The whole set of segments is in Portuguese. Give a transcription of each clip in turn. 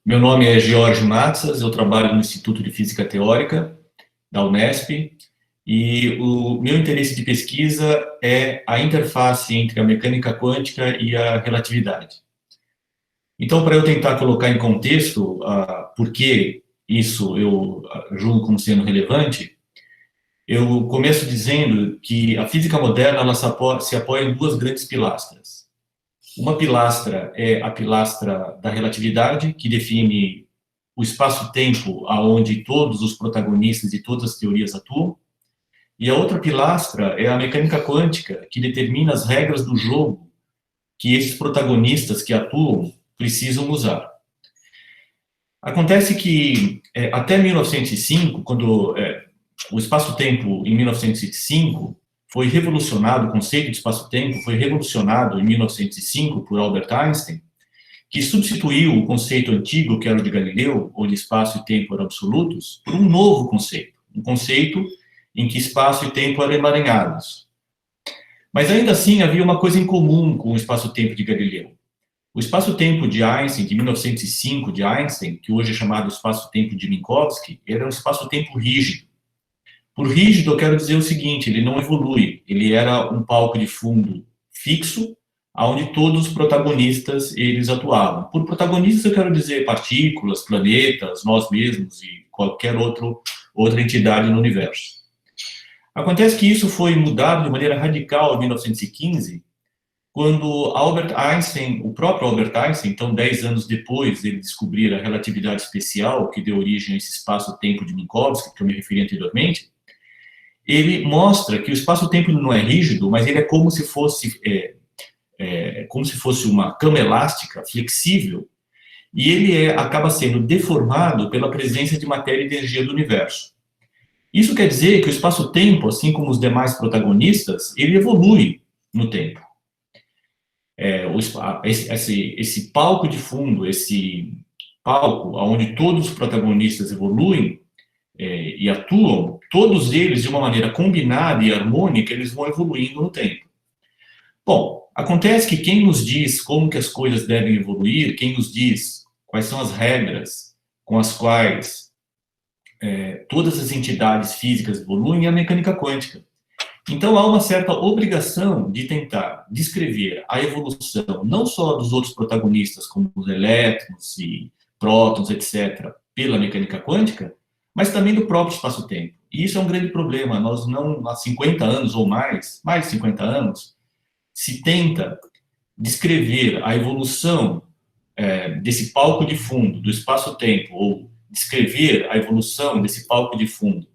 Meu nome é George Matsas, eu trabalho no Instituto de Física Teórica da Unesp e o meu interesse de pesquisa é a interface entre a mecânica quântica e a relatividade. Então, para eu tentar colocar em contexto por que isso eu julgo como sendo relevante, eu começo dizendo que a física moderna ela se apoia em duas grandes pilastras. Uma pilastra é a pilastra da relatividade, que define o espaço-tempo aonde todos os protagonistas de todas as teorias atuam, e a outra pilastra é a mecânica quântica, que determina as regras do jogo que esses protagonistas que atuam precisam usar. Acontece que até 1905, quando o espaço-tempo em 1905 foi revolucionado, o conceito de espaço-tempo foi revolucionado em 1905 por Albert Einstein, que substituiu o conceito antigo, que era o de Galileu, onde espaço e tempo eram absolutos, por um novo conceito, um conceito em que espaço e tempo eram emaranhados. Mas ainda assim havia uma coisa em comum com o espaço-tempo de Galileu. O espaço-tempo de Einstein, de 1905 de Einstein, que hoje é chamado espaço-tempo de Minkowski, era um espaço-tempo rígido. Por rígido, eu quero dizer o seguinte, ele não evolui, ele era um palco de fundo fixo, onde todos os protagonistas eles atuavam. Por protagonistas, eu quero dizer partículas, planetas, nós mesmos e qualquer outra entidade no universo. Acontece que isso foi mudado de maneira radical em 1915, quando Albert Einstein, o próprio Albert Einstein, então 10 anos depois ele descobrir a relatividade especial, que deu origem a esse espaço-tempo de Minkowski, que eu me referi anteriormente, ele mostra que o espaço-tempo não é rígido, mas ele é como se fosse uma cama elástica, flexível, e ele acaba sendo deformado pela presença de matéria e energia do universo. Isso quer dizer que o espaço-tempo, assim como os demais protagonistas, ele evolui no tempo. Esse palco de fundo, esse palco onde todos os protagonistas evoluem e atuam, todos eles, de uma maneira combinada e harmônica, eles vão evoluindo no tempo. Bom, acontece que quem nos diz como que as coisas devem evoluir, quem nos diz quais são as regras com as quais todas as entidades físicas evoluem é a mecânica quântica. Então, há uma certa obrigação de tentar descrever a evolução não só dos outros protagonistas, como os elétrons e prótons, etc., pela mecânica quântica, mas também do próprio espaço-tempo. E isso é um grande problema. Nós não, há 50 anos ou mais de 50 anos, se tenta descrever a evolução desse palco de fundo, do espaço-tempo, ou descrever a evolução desse palco de fundo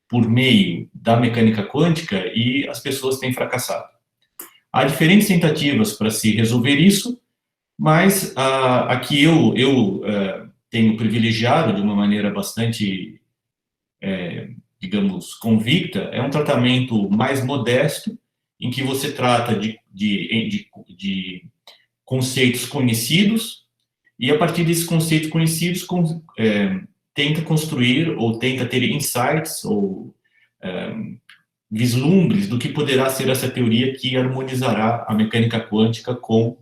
por meio da mecânica quântica e as pessoas têm fracassado. Há diferentes tentativas para se resolver isso, mas aqui eu tenho privilegiado de uma maneira bastante, digamos, convicta, é um tratamento mais modesto, em que você trata de conceitos conhecidos e, a partir desses conceitos conhecidos, tenta construir ou tenta ter insights ou vislumbres do que poderá ser essa teoria que harmonizará a mecânica quântica com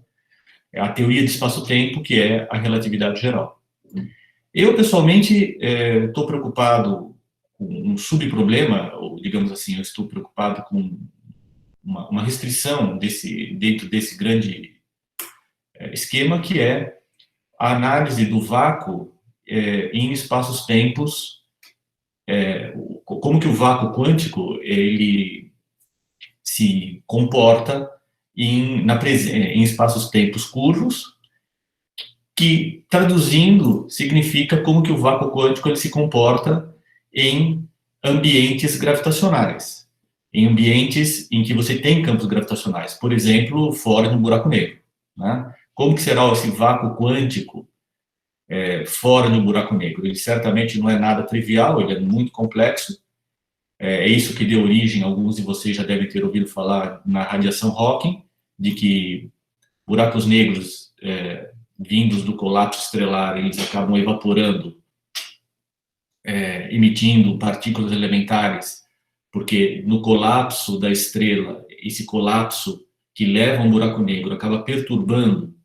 a teoria de espaço-tempo, que é a relatividade geral. Eu, pessoalmente, estou preocupado com um subproblema, ou, digamos assim, eu estou preocupado com uma restrição dentro desse grande esquema, que é a análise do vácuo em espaços-tempos, como que o vácuo quântico ele se comporta em espaços-tempos curvos, que, traduzindo, significa como que o vácuo quântico ele se comporta em ambientes gravitacionais, em ambientes em que você tem campos gravitacionais, por exemplo, fora de um buraco negro, né? Como que será esse vácuo quântico fora de um buraco negro? Ele certamente não é nada trivial, ele é muito complexo. É isso que deu origem, alguns de vocês já devem ter ouvido falar na radiação Hawking, de que buracos negros vindos do colapso estelar, eles acabam evaporando, emitindo partículas elementares, porque no colapso da estrela, esse colapso que leva a um buraco negro acaba perturbando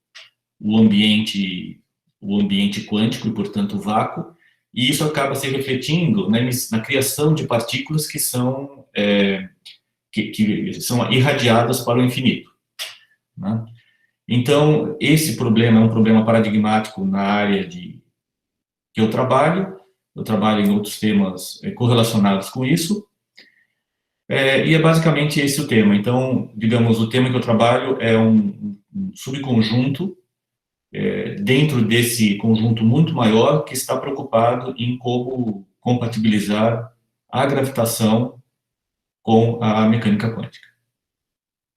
o ambiente o ambiente quântico e, portanto, o vácuo, e isso acaba se refletindo na criação de partículas que são irradiadas para o infinito, né? Então, esse problema é um problema paradigmático na área que eu trabalho em outros temas correlacionados com isso, e é basicamente esse o tema. Então, digamos, o tema que eu trabalho é um subconjunto dentro desse conjunto muito maior que está preocupado em como compatibilizar a gravitação com a mecânica quântica.